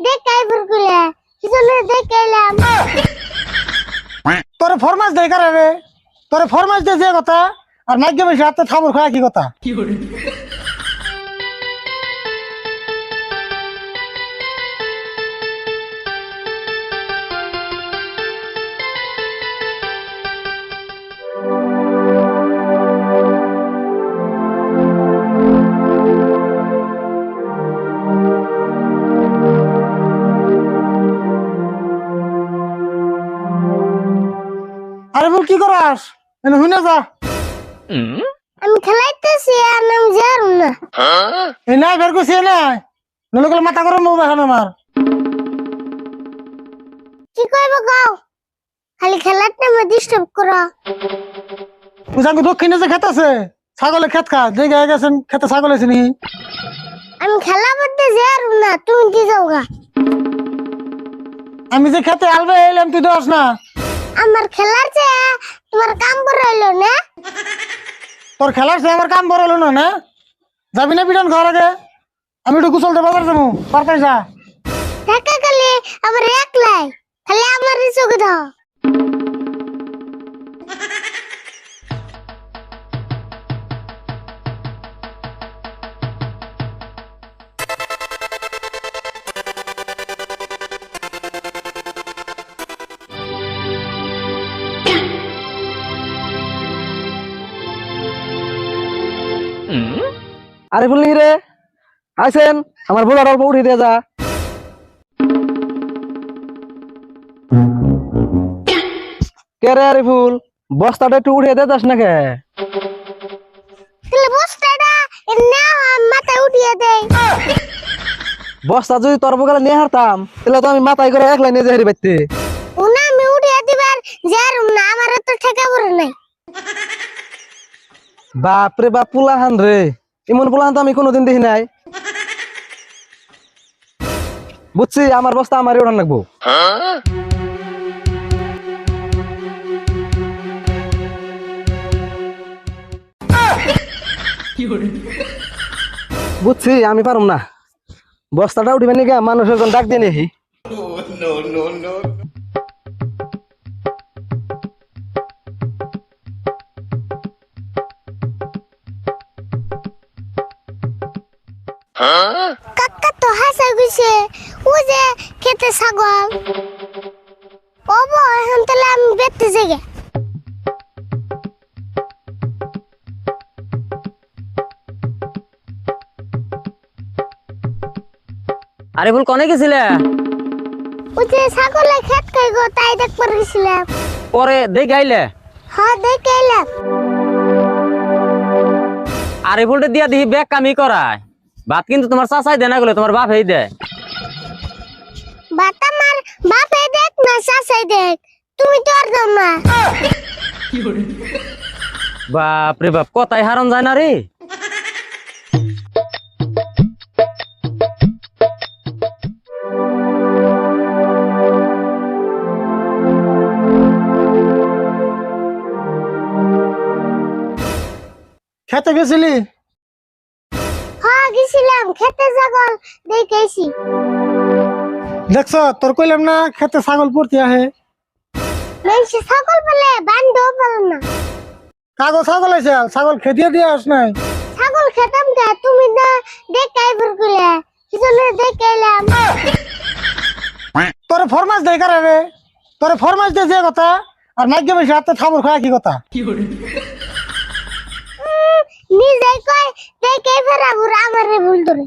দেখাই ফুরকুলে কিজন্য দেখাইলাম তোরে ফরমাস দেই কারে রে তোরে ফরমাস দে যে কথা আর নাগ্য বেশি হাতে থামুর খায় কি কথা আরে বল কি করাস এনে হুনে যা আমি খেলাইতেছি আর নাম জারু না এই নাই বের করছি না নলে গেলে মাথা গরম হবে এখন আমার কি কইব গাও খালি খেলার টাইমে ডিস্টার্ব করো বুঝাঙ্গু দক্ষিণে যে খেত আছে ছাগলের খেত খা যে গায়ে গেছেন খেতে ছাগল আছে নি আমি খেলা করতে জারু না তুমি কি যাওগা আমি যে খেতে আলবে এলাম তুই দোস না আমার খেলার চেয়ে তোমার কাম বড় হইলো না তোর খেলার সে আমার কাম বড় হলো না না যাবি না পিটন ঘর আগে আমি একটু গুছলতে বাজার যাবো পারতাই যা টাকা খালি আমার একলাই খালি আমার চোখে দাও আরে ফুল রে আইছেন আমার বোলার অল্প উঠিয়ে দিয়ে যা কে রে আরে ফুল বস্তাটা একটু উঠিয়ে দিয়ে যাস না কে তাহলে বস্তাটা না মাথায় উঠিয়ে দেই বস্তা যদি তোর বগলে নিয়ে হারতাম তাহলে তো আমি মাথায় করে একলাই নিয়ে যাই বাইতে উনা আমি উঠিয়ে দিবার জারু না আমার তো ঠেকা পড়ে নাই বাপরে বাপ পুলাহান রে এমন পুলাহান তো আমি কোনোদিন দেখি নাই বুঝছি আমার বস্তা আমারই ওঠান লাগবো বুঝছি আমি পারুম না বস্তাটা উঠিবে নাকি মানুষের ডাক দিয়ে নেহি কাকা তো হাসা গেছে ও যে খেতে ছাগল ওবো এখন তাহলে আমি বেতে জেগে আরে ফুল কনে গেছিলে ও যে ছাগলে খেত খাই গো তাই দেখবার গেছিলাম পরে দেখে আইলে হ্যাঁ দেখে এলাম আরে ফুলটা দিয়া দিহি ব্যাগ কামি করায় ভাত কিন্তু তোমার চাচাই দেয় না গেলে তোমার বাপ এই দেয় বাত আমার বাপে দেখ না শাসাই দেখ তুমি তো আর দাও না বাপ রে বাপ কথাই হারন যায় না রে খেতে গেছিলি হ্যাঁ গেছিলাম খেতে ছাগল দেখেছি দেখছ তোর কইলাম না খেতে ছাগল পড়তে আহে মানুষ ছাগল বলে বান্ধব বলে না কাগজ ছাগল আছে ছাগল খেতে দিয়ে আস নাই ছাগল খেতাম কে তুমি না দেখাই ফুরকুলে কিজন্য দেখাইলাম তোরে ফরমাস দেই কারে রে তোরে ফরমাস দে যে কথা আর নাগ্য বেশি হাতে থামুর খায় কি কথা নিজে কয় দেখাই ফেরাবুর আমারে ভুল ধরে